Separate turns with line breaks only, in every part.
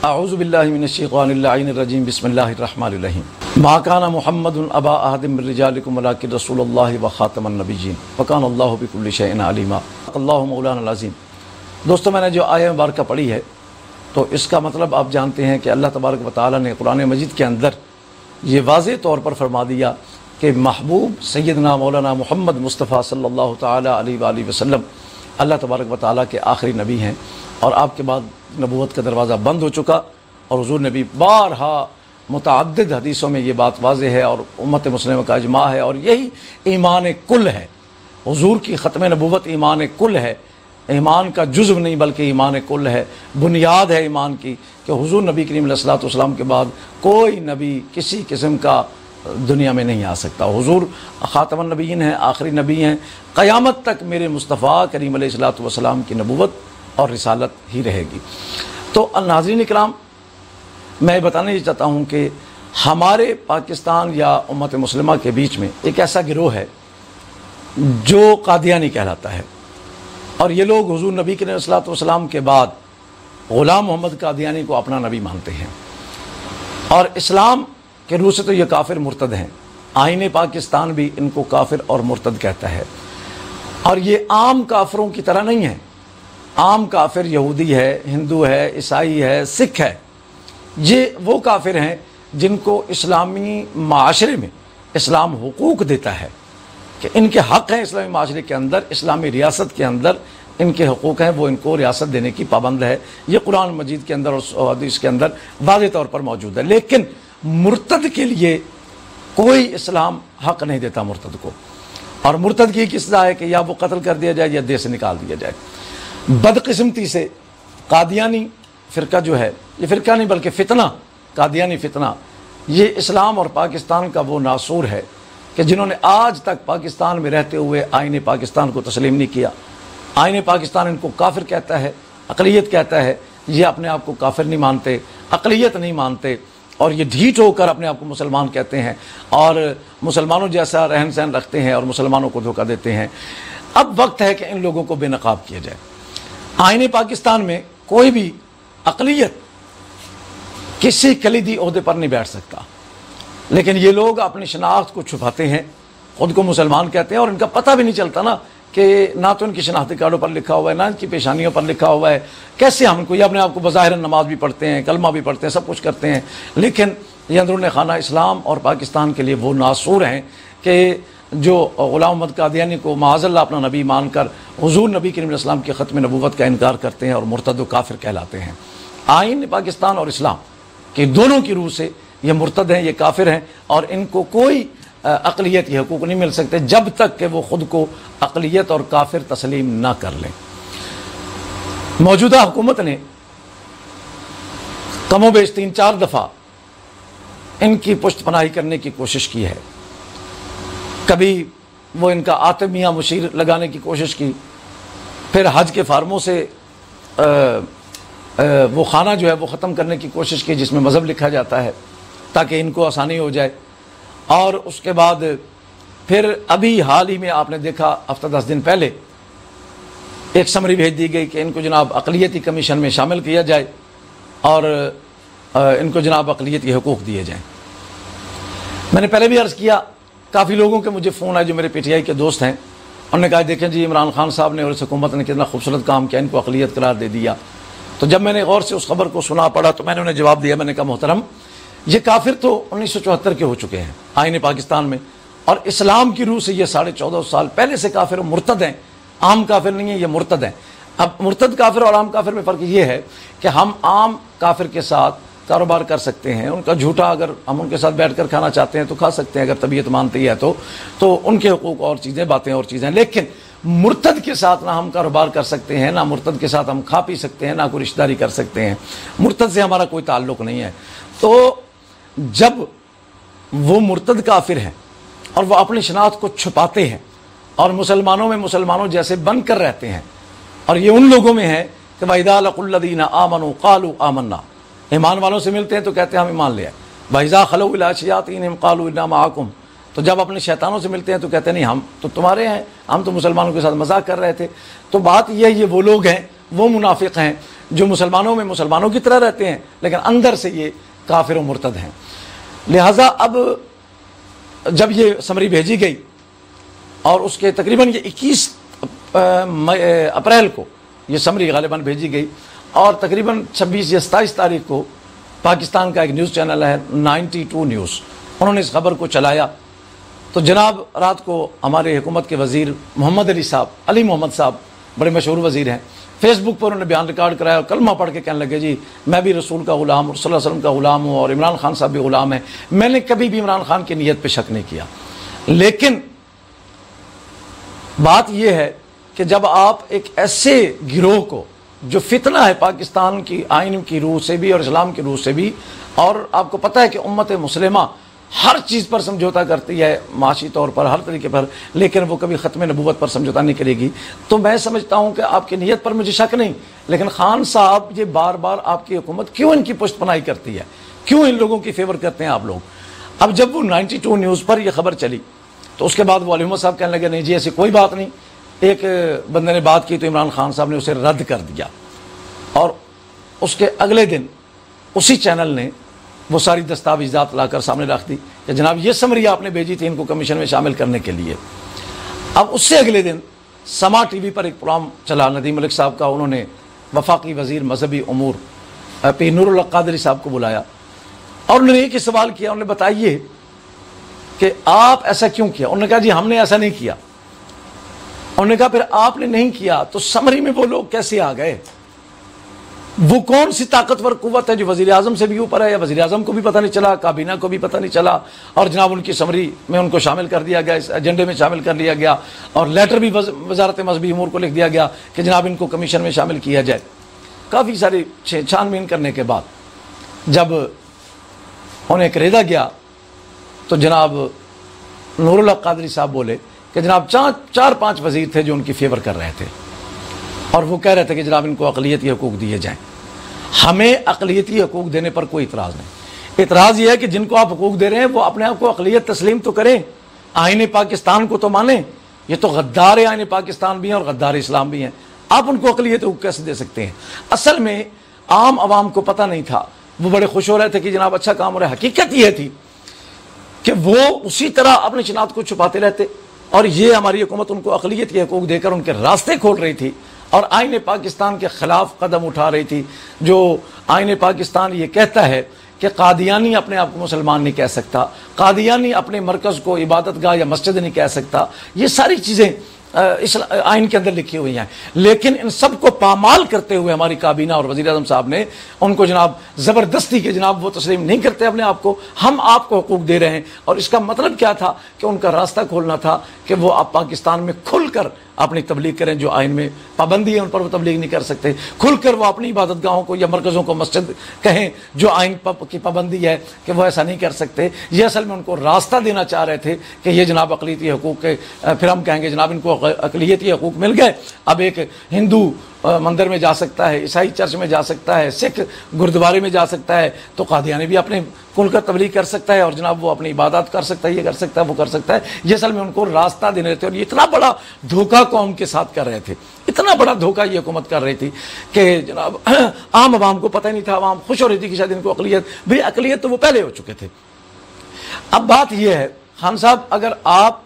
اعوذ باللہ من الشیطان اللعین الرجیم بسم اللہ الرحمن الرحیم ما کان محمد ابا احد من رجالکم ولکن رسول اللہ وخاتم النبیین وکان اللہ بکل شیء علیما اللہ مولانا العظیم۔ دوستو، میں نے جو آیہ مبارکہ پڑھی ہے تو اس کا مطلب آپ جانتے ہیں کہ اللہ تبارک و تعالی نے قرآن مجید کے اندر یہ واضح طور پر فرما دیا کہ محبوب سیدنا مولانا محمد مصطفیٰ صلی اللہ تعالی علیہ وآلہ وسلم اللہ تبارک و تعالی کے آخری نبی ہیں، اور آپ کے بعد نبوت کا دروازہ بند ہو چکا، اور حضور نبی بارہا متعدد حدیثوں میں یہ بات واضح ہے اور امت مسلمہ کا اجماع ہے، اور یہی ایمان کل ہے۔ حضور کی ختم نبوت ایمان کل ہے، ایمان کا جزو نہیں بلکہ ایمان کل ہے، بنیاد ہے ایمان کی، کہ حضور نبی کریم علیہ الصلوۃ والسلام کے بعد کوئی نبی کسی قسم کا دنیا میں نہیں آ سکتا۔ حضور خاتم النبیین ہیں، آخری نبی ہیں، قیامت تک میرے مصطفیٰ کریم علیہ الصلوۃ والسلام کی نبوت اور رسالت ہی رہے گی۔ تو ناظرین اکرام، میں بتانا چاہتا ہوں کہ ہمارے پاکستان یا امت مسلمہ کے بیچ میں ایک ایسا گروہ ہے جو قادیانی کہلاتا ہے، اور یہ لوگ حضور نبی کریم علیہ الصلوۃ والسلام کے بعد غلام محمد قادیانی کو اپنا نبی مانتے ہیں، اور اسلام کے روح سے تو یہ کافر مرتد ہیں۔ آئین پاکستان بھی ان کو کافر اور مرتد کہتا ہے، اور یہ عام کافروں کی طرح نہیں ہے۔ عام کافر یہودی ہے، ہندو ہے، عیسائی ہے، سکھ ہے، یہ وہ کافر ہیں جن کو اسلامی معاشرے میں اسلام حقوق دیتا ہے کہ ان کے حق ہیں، اسلامی معاشرے کے اندر، اسلامی ریاست کے اندر ان کے حقوق ہیں، وہ ان کو ریاست دینے کی پابند ہے۔ یہ قرآن مجید کے اندر اور حدیث کے اندر واضح طور پر موجود ہے۔ لیکن مرتد کے لیے کوئی اسلام حق نہیں دیتا مرتد کو، اور مرتد کی کس سزا ہے کہ یا وہ قتل کر دیا جائے یا دیش سے نکال دیا جائے۔ بدقسمتی سے قادیانی فرقہ جو ہے، یہ فرقہ نہیں بلکہ فتنہ، قادیانی فتنہ، یہ اسلام اور پاکستان کا وہ ناسور ہے کہ جنہوں نے آج تک پاکستان میں رہتے ہوئے آئین پاکستان کو تسلیم نہیں کیا۔ آئین پاکستان ان کو کافر کہتا ہے، اقلیت کہتا ہے، یہ اپنے آپ کو کافر نہیں مانتے، اقلیت نہیں مانتے، اور یہ ڈھیٹ ہو کر اپنے آپ کو مسلمان کہتے ہیں، اور مسلمانوں جیسا رہن سہن رکھتے ہیں اور مسلمانوں کو دھوکہ دیتے ہیں۔ اب وقت ہے کہ ان لوگوں کو بے نقاب کیا جائے۔ آئین پاکستان میں کوئی بھی اقلیت کسی کلیدی عہدے پر نہیں بیٹھ سکتا، لیکن یہ لوگ اپنی شناخت کو چھپاتے ہیں، خود کو مسلمان کہتے ہیں، اور ان کا پتہ بھی نہیں چلتا نا کہ نہ تو ان کی شناختی کارڈوں پر لکھا ہوا ہے، نہ ان کی پیشانیوں پر لکھا ہوا ہے۔ کیسے ہم کو، یہ اپنے آپ کو بظاہر نماز بھی پڑھتے ہیں، کلمہ بھی پڑھتے ہیں، سب کچھ کرتے ہیں، لیکن یہ اندرون خانہ اسلام اور پاکستان کے لیے وہ ناسور ہیں کہ جو غلام محمد قادیانی کو معاذ اللہ اپنا نبی مان کر حضور نبی کریم علیہ السلام کی ختم نبوت کا انکار کرتے ہیں اور مرتد و کافر کہلاتے ہیں۔ آئین پاکستان اور اسلام کہ دونوں کی روح سے یہ مرتد ہیں، یہ کافر ہیں، اور ان کو کوئی اقلیت کے حقوق نہیں مل سکتے جب تک کہ وہ خود کو اقلیت اور کافر تسلیم نہ کر لیں۔ موجودہ حکومت نے کم و بیش 3-4 دفعہ ان کی پشت پناہی کرنے کی کوشش کی ہے۔ کبھی وہ ان کا آتمیہ مشیر لگانے کی کوشش کی، پھر حج کے فارموں سے وہ خانہ جو ہے وہ ختم کرنے کی کوشش کی جس میں مذہب لکھا جاتا ہے تاکہ ان کو آسانی ہو جائے، اور اس کے بعد پھر ابھی حال ہی میں آپ نے دیکھا ہفتہ 10 دن پہلے ایک سمری بھیج دی گئی کہ ان کو جناب اقلیتی کمیشن میں شامل کیا جائے اور ان کو جناب اقلیتی حقوق دیے جائیں۔ میں نے پہلے بھی عرض کیا، کافی لوگوں کے مجھے فون آئے جو میرے پی ٹی آئی کے دوست ہیں، انہوں نے کہا دیکھیں جی عمران خان صاحب نے اور اس حکومت نے کتنا خوبصورت کام کیا، ان کو اقلیت قرار دے دیا۔ تو جب میں نے غور سے اس خبر کو سنا پڑھا تو میں نے انہیں جواب دیا، میں نے کہا محترم، یہ کافر تو 1974 کے ہو چکے ہیں آئین پاکستان میں، اور اسلام کی روح سے یہ 14.5 سال پہلے سے کافر و مرتد ہیں، عام کافر نہیں ہیں، یہ مرتد ہیں۔ اب مرتد کافر اور عام کافر میں فرق یہ ہے کہ ہم عام کافر کے ساتھ کاروبار کر سکتے ہیں، ان کا جھوٹا اگر ہم ان کے ساتھ بیٹھ کر کھانا چاہتے ہیں تو کھا سکتے ہیں اگر طبیعت مانتی ہے تو ان کے حقوق اور چیزیں، باتیں اور چیزیں، لیکن مرتد کے ساتھ نہ ہم کاروبار کر سکتے ہیں، نہ مرتد کے ساتھ ہم کھا پی سکتے ہیں، نہ کوئی رشتہ داری کر سکتے ہیں، مرتد سے ہمارا کوئی تعلق نہیں ہے۔ تو جب وہ مرتد کافر ہیں اور وہ اپنی شناخت کو چھپاتے ہیں اور مسلمانوں میں مسلمانوں جیسے بن کر رہتے ہیں، اور یہ ان لوگوں میں ہے کہ وَإِذَا لَقُوا الَّذِينَ آمَنُوا قَالُوا آمَنَّا، ایمان والوں سے ملتے ہیں تو کہتے ہیں ہم ایمان لے آئے، وَإِذَا خَلَوْا إِلَىٰ شَيَاطِينِهِمْ قَالُوا إِنَّا مَعَكُمْ، تو جب اپنے شیطانوں سے ملتے ہیں تو کہتے ہیں نہیں ہم تو تمہارے ہیں، ہم تو مسلمانوں کے ساتھ مذاق کر رہے تھے۔ تو بات یہ وہ لوگ ہیں وہ منافق ہیں جو مسلمانوں میں مسلمانوں کی طرح رہتے ہیں لیکن اندر سے یہ کافر و مرتد ہیں۔ لہٰذا اب جب یہ سمری بھیجی گئی اور اس کے تقریباً یہ 21 اپریل کو یہ سمری غالباً بھیجی گئی اور تقریباً 26 یا 27 تاریخ کو پاکستان کا ایک نیوز چینل ہے 92 نیوز، انہوں نے اس خبر کو چلایا تو جناب رات کو ہمارے حکومت کے وزیر محمد علی محمد صاحب بڑے مشہور وزیر ہیں، فیس بک پر انہوں نے بیان ریکارڈ کرایا اور کلمہ پڑھ کے کہنے لگے جی میں بھی رسول کا غلام اور صلی اللہ علیہ وسلم کا غلام ہوں اور عمران خان صاحب بھی غلام ہیں، میں نے کبھی بھی عمران خان کی نیت پہ شک نہیں کیا، لیکن بات یہ ہے کہ جب آپ ایک ایسے گروہ کو جو فتنہ ہے پاکستان کی آئین کی روح سے بھی اور اسلام کی روح سے بھی، اور آپ کو پتہ ہے کہ امت مسلمہ ہر چیز پر سمجھوتا کرتی ہے معاشی طور پر ہر طریقے پر، لیکن وہ کبھی ختم نبوت پر سمجھوتا نہیں کرے گی، تو میں سمجھتا ہوں کہ آپ کی نیت پر مجھے شک نہیں، لیکن خان صاحب یہ بار بار آپ کی حکومت کیوں ان کی پشت پناہی کرتی ہے، کیوں ان لوگوں کی فیور کرتے ہیں آپ لوگ۔ اب جب وہ 92 نیوز پر یہ خبر چلی تو اس کے بعد وہ علی محمد صاحب کہنے لگے نہیں جی ایسی کوئی بات نہیں، ایک بندے نے بات کی تو عمران خان صاحب نے اسے رد کر دیا، اور اس کے اگلے دن اسی چینل نے وہ ساری دستاویزات لا کر سامنے رکھ دی کہ جناب یہ سمری آپ نے بھیجی تھی ان کو کمیشن میں شامل کرنے کے لیے۔ اب اس سے اگلے دن سما ٹی وی پر ایک پروگرام چلا ندیم ملک صاحب کا، انہوں نے وفاقی وزیر مذہبی امور پی نور اللہ قادری صاحب کو بلایا اور انہوں نے ایک ہی سوال کیا، انہوں نے بتائیے کہ آپ ایسا کیوں کیا؟ انہوں نے کہا جی ہم نے ایسا نہیں کیا۔ انہوں نے کہا پھر آپ نے نہیں کیا تو سمری میں وہ لوگ کیسے آ گئے؟ وہ کون سی طاقتور قوت ہے جو وزیر اعظم سے بھی اوپر ہے، یا وزیر اعظم کو بھی پتہ نہیں چلا، کابینہ کو بھی پتہ نہیں چلا، اور جناب ان کی سمری میں ان کو شامل کر دیا گیا، اس ایجنڈے میں شامل کر لیا گیا، اور لیٹر بھی وزارت مذہبی امور کو لکھ دیا گیا کہ جناب ان کو کمیشن میں شامل کیا جائے۔ کافی ساری چھان بین کرنے کے بعد جب انہیں خریدا گیا تو جناب نور اللہ قادری صاحب بولے کہ جناب 4-5 وزیر تھے جو ان کی فیور کر رہے تھے اور وہ کہہ رہے تھے کہ جناب ان کو اقلیتی حقوق دیے جائیں۔ ہمیں اقلیتی حقوق دینے پر کوئی اعتراض نہیں، اعتراض یہ ہے کہ جن کو آپ حقوق دے رہے ہیں وہ اپنے آپ کو اقلیت تسلیم تو کریں، آئین پاکستان کو تو مانیں، یہ تو غدار آئین پاکستان بھی ہیں اور غدار اسلام بھی ہیں، آپ ان کو اقلیت حقوق کیسے دے سکتے ہیں؟ اصل میں عام عوام کو پتہ نہیں تھا، وہ بڑے خوش ہو رہے تھے کہ جناب اچھا کام ہو رہا ہے، حقیقت یہ تھی کہ وہ اسی طرح اپنی شناخت کو چھپاتے رہتے اور یہ ہماری حکومت ان کو اقلیت کے حقوق دے کر ان کے راستے کھول رہی تھی اور آئین پاکستان کے خلاف قدم اٹھا رہی تھی۔ جو آئین پاکستان یہ کہتا ہے کہ قادیانی اپنے آپ کو مسلمان نہیں کہہ سکتا، قادیانی اپنے مرکز کو عبادت گاہ یا مسجد نہیں کہہ سکتا، یہ ساری چیزیں اس آئین کے اندر لکھی ہوئی ہیں، لیکن ان سب کو پامال کرتے ہوئے ہماری کابینہ اور وزیر اعظم صاحب نے ان کو جناب زبردستی کے جناب وہ تسلیم نہیں کرتے اپنے آپ کو، ہم آپ کو حقوق دے رہے ہیں، اور اس کا مطلب کیا تھا کہ ان کا راستہ کھولنا تھا کہ وہ آپ پاکستان میں کھل کر اپنی تبلیغ کریں، جو آئین میں پابندی ہے ان پر وہ تبلیغ نہیں کر سکتے، کھل کر وہ اپنی عبادت گاہوں کو یا مرکزوں کو مسجد کہیں جو آئین کی پابندی ہے کہ وہ ایسا نہیں کر سکتے۔ یہ اصل میں ان کو راستہ دینا چاہ رہے تھے کہ یہ جناب اقلیتی حقوق کے، پھر ہم کہیں گے جناب ان کو اقلیتی حقوق مل گئے، اب ایک ہندو مندر میں جا سکتا ہے، عیسائی چرچ میں جا سکتا ہے، سکھ گردوارے میں جا سکتا ہے، تو قادیانی بھی اپنے کھل کر تبلیغ کر سکتا ہے اور جناب وہ اپنی عبادات کر سکتا ہے، یہ کر سکتا ہے، وہ کر سکتا ہے۔ یہ اصل میں ان کو راستہ دینے رہے تھے اور یہ اتنا بڑا دھوکہ قوم کے ساتھ کر رہے تھے، اتنا بڑا دھوکہ یہ حکومت کر رہی تھی کہ جناب عام عوام کو پتہ نہیں تھا، عوام خوش ہو رہی تھی کہ شاید ان کو اقلیت، بھی اقلیت تو وہ پہلے ہو چکے تھے۔ اب بات یہ ہے خان صاحب، اگر آپ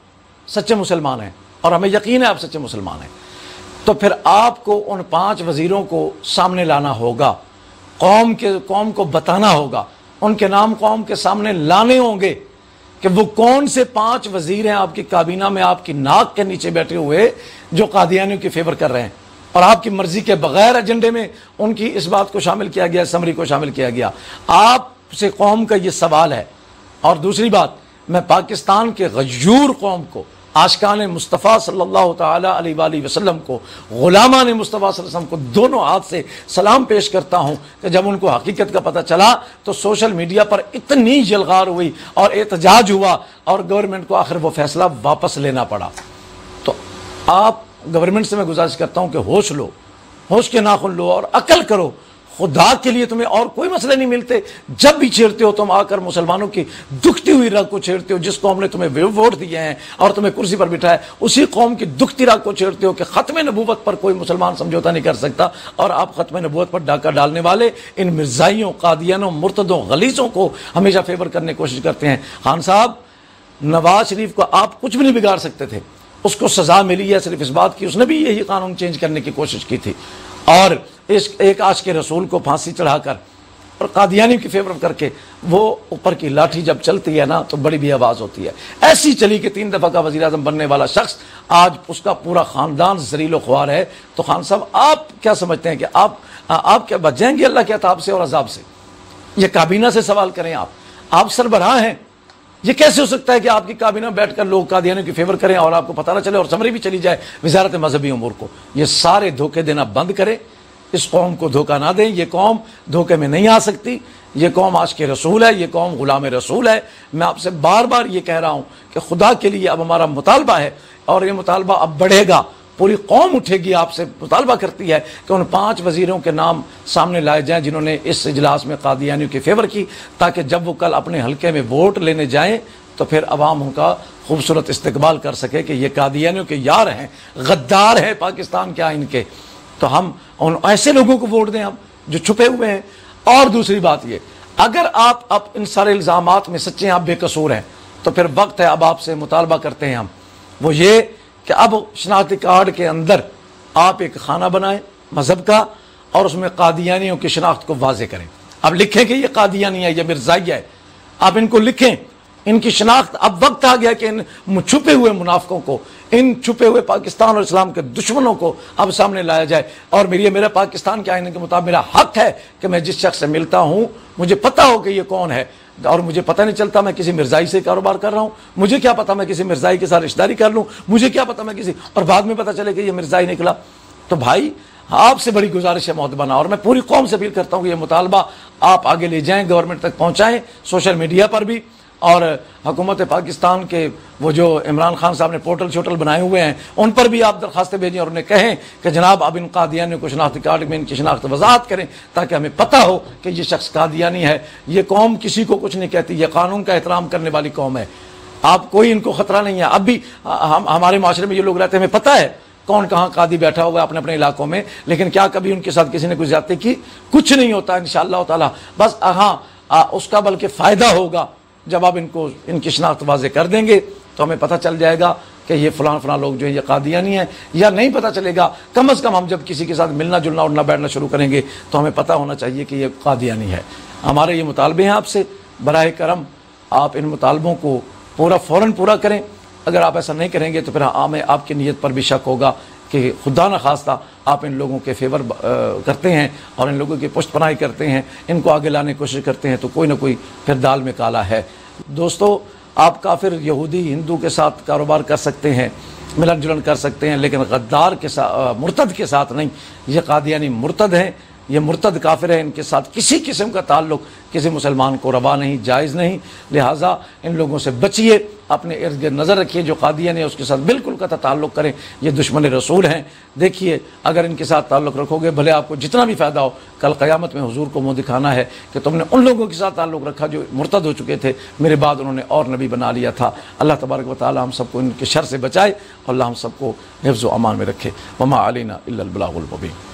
سچے مسلمان ہیں اور ہمیں یقین ہے آپ سچے مسلمان ہیں، تو پھر آپ کو ان 5 وزیروں کو سامنے لانا ہوگا، قوم کو بتانا ہوگا، ان کے نام قوم کے سامنے لانے ہوں گے کہ وہ کون سے 5 وزیر ہیں آپ کی کابینہ میں آپ کی ناک کے نیچے بیٹھے ہوئے جو قادیانیوں کی فیور کر رہے ہیں، اور آپ کی مرضی کے بغیر ایجنڈے میں ان کی اس بات کو شامل کیا گیا، سمری کو شامل کیا گیا۔ آپ سے قوم کا یہ سوال ہے۔ اور دوسری بات، میں پاکستان کے غیور قوم کو، عاشقان مصطفیٰ صلی اللہ تعالی علیہ وآلہ وسلم کو، غلامان مصطفیٰ صلی اللہ علیہ وسلم کو دونوں ہاتھ سے سلام پیش کرتا ہوں کہ جب ان کو حقیقت کا پتہ چلا تو سوشل میڈیا پر اتنی جلغار ہوئی اور احتجاج ہوا اور گورنمنٹ کو آخر وہ فیصلہ واپس لینا پڑا۔ تو آپ گورنمنٹ سے میں گزارش کرتا ہوں کہ ہوش لو، ہوش کے ناخن لو اور عقل کرو، خدا کے لیے تمہیں اور کوئی مسئلے نہیں ملتے؟ جب بھی چھیڑتے ہو تم آ کر مسلمانوں کی دکھتی ہوئی رگ کو چھیڑتے ہو، جس قوم نے تمہیں ووٹ دیے ہیں اور تمہیں کرسی پر بٹھایا، اسی قوم کی دکھتی رگ کو چھیڑتے ہو کہ ختم نبوت پر کوئی مسلمان سمجھوتا نہیں کر سکتا، اور آپ ختم نبوت پر ڈاکہ ڈالنے والے ان مرزائیوں، قادیانوں، مرتدوں، غلیظوں کو ہمیشہ فیور کرنے کی کوشش کرتے ہیں۔ خان صاحب، نواز شریف کو آپ کچھ بھی نہیں بگاڑ سکتے تھے، اس کو سزا ملی ہے صرف اس بات کی، اس نے بھی یہی قانون چینج کرنے کی کوشش کی تھی، اور اس ایک عاشق رسول کو پھانسی چڑھا کر اور قادیانی کی فیور کر کے وہ اوپر کی لاٹھی جب چلتی ہے نا تو بڑی بھی آواز ہوتی ہے۔ ایسی چلی کہ 3 دفعہ کا وزیر اعظم بننے والا شخص آج اس کا پورا خاندان ذلیل و خوار ہے۔ تو خان صاحب، آپ کیا سمجھتے ہیں کہ آپ کیا بچ جائیں گے اللہ کے عذاب سے اور عذاب سے؟ یہ کابینہ سے سوال کریں، آپ سربراہ ہیں، یہ کیسے ہو سکتا ہے کہ آپ کی کابینہ میں بیٹھ کر لوگ قادیانیوں کی فیور کریں اور آپ کو پتہ نہ چلے اور سمری بھی چلی جائے وزارت مذہبی امور کو؟ یہ سارے دھوکے دینا بند کریں، اس قوم کو دھوکہ نہ دیں، یہ قوم دھوکے میں نہیں آ سکتی، یہ قوم عاشق رسول ہے، یہ قوم غلام رسول ہے۔ میں آپ سے بار بار یہ کہہ رہا ہوں کہ خدا کے لیے اب ہمارا مطالبہ ہے، اور یہ مطالبہ اب بڑھے گا، پوری قوم اٹھے گی، آپ سے مطالبہ کرتی ہے کہ ان 5 وزیروں کے نام سامنے لائے جائیں جنہوں نے اس اجلاس میں قادیانیوں کی فیور کی، تاکہ جب وہ کل اپنے حلقے میں ووٹ لینے جائیں تو پھر عوام ان کا خوبصورت استقبال کر سکے کہ یہ قادیانیوں کے یار ہیں، غدار ہیں پاکستان کے آئین کے۔ تو ہم ان ایسے لوگوں کو ووٹ دیں ہم جو چھپے ہوئے ہیں۔ اور دوسری بات یہ، اگر آپ ان سارے الزامات میں سچے ہیں، آپ بے قصور ہیں، تو پھر وقت ہے اب آپ سے مطالبہ کرتے ہیں ہم، وہ یہ کہ اب شناختی کارڈ کے اندر آپ ایک خانہ بنائیں مذہب کا، اور اس میں قادیانیوں کی شناخت کو واضح کریں۔ اب لکھیں کہ یہ قادیانی ہے، یہ مرزائی ہے، آپ ان کو لکھیں، ان کی شناخت۔ اب وقت آ گیا کہ ان چھپے ہوئے منافقوں کو، ان چھپے ہوئے پاکستان اور اسلام کے دشمنوں کو اب سامنے لایا جائے۔ اور میرا پاکستان کے آئین کے مطابق میرا حق ہے کہ میں جس شخص سے ملتا ہوں مجھے پتہ ہو کہ یہ کون ہے، اور مجھے پتہ نہیں چلتا میں کسی مرزائی سے کاروبار کر رہا ہوں، مجھے کیا پتہ میں کسی مرزائی کے ساتھ رشتہ داری کر لوں، مجھے کیا پتہ میں کسی، اور بعد میں پتہ چلے کہ یہ مرزائی نکلا۔ تو بھائی، آپ سے بڑی گزارش ہے محترمانہ، اور میں پوری قوم سے اپیل کرتا ہوں کہ یہ مطالبہ آپ آگے لے جائیں، گورنمنٹ تک پہنچائیں، سوشل میڈیا پر بھی، اور حکومت پاکستان کے وہ جو عمران خان صاحب نے پورٹل بنائے ہوئے ہیں ان پر بھی آپ درخواستیں بھیجیں، اور انہیں کہیں کہ جناب اب ان قادیانیوں کو شناختی کارڈ میں ان کی شناخت وضاحت کریں، تاکہ ہمیں پتہ ہو کہ یہ شخص قادیانی ہے۔ یہ قوم کسی کو کچھ نہیں کہتی، یہ قانون کا احترام کرنے والی قوم ہے، آپ کوئی ان کو خطرہ نہیں ہے۔ اب بھی ہمارے معاشرے میں یہ لوگ رہتے ہیں، ہمیں پتہ ہے کون کہاں قاضی بیٹھا ہوگا اپنے اپنے علاقوں میں، لیکن کیا کبھی ان کے ساتھ کسی نے کوئی زیادتی کی؟ کچھ نہیں ہوتا انشاءاللہ تعالی۔ بس ہاں، اس کا بلکہ فائدہ ہوگا جب آپ ان کی شناخت واضح کر دیں گے تو ہمیں پتہ چل جائے گا کہ یہ فلاں لوگ جو ہیں یہ قادیانی ہیں، یا نہیں پتہ چلے گا، کم از کم ہم جب کسی کے ساتھ ملنا جلنا اٹھنا بیٹھنا شروع کریں گے تو ہمیں پتہ ہونا چاہیے کہ یہ قادیانی ہے۔ ہمارے یہ مطالبے ہیں آپ سے، براہ کرم آپ ان مطالبوں کو فوراً پورا کریں۔ اگر آپ ایسا نہیں کریں گے تو پھر ہمیں آپ کی نیت پر بھی شک ہوگا کہ خدا نخواستہ آپ ان لوگوں کے فیور کرتے ہیں اور ان لوگوں کی پشت پناہی کرتے ہیں، ان کو آگے لانے کی کوشش کرتے ہیں، تو کوئی نہ کوئی پھر دال میں کالا ہے۔ دوستو، آپ کافر یہودی ہندو کے ساتھ کاروبار کر سکتے ہیں، ملن جلن کر سکتے ہیں، لیکن غدار کے ساتھ، مرتد کے ساتھ نہیں۔ یہ قادیانی مرتد ہیں، یہ مرتد کافر ہیں، ان کے ساتھ کسی قسم کا تعلق کسی مسلمان کو روا نہیں، جائز نہیں۔ لہٰذا ان لوگوں سے بچیے، اپنے ارد گرد نظر رکھیے، جو قادیانی ہے اس کے ساتھ بالکل قطع تعلق کریں، یہ دشمن رسول ہیں۔ دیکھیے، اگر ان کے ساتھ تعلق رکھو گے، بھلے آپ کو جتنا بھی فائدہ ہو، کل قیامت میں حضور کو منہ دکھانا ہے کہ تم نے ان لوگوں کے ساتھ تعلق رکھا جو مرتد ہو چکے تھے، میرے بعد انہوں نے اور نبی بنا لیا تھا۔ اللہ تبارک و تعالی ہم سب کو ان کے شر سے بچائے، اور اللہ ہم سب کو حفظ و امان میں رکھے۔ وما علینا الا البلاغ المبین۔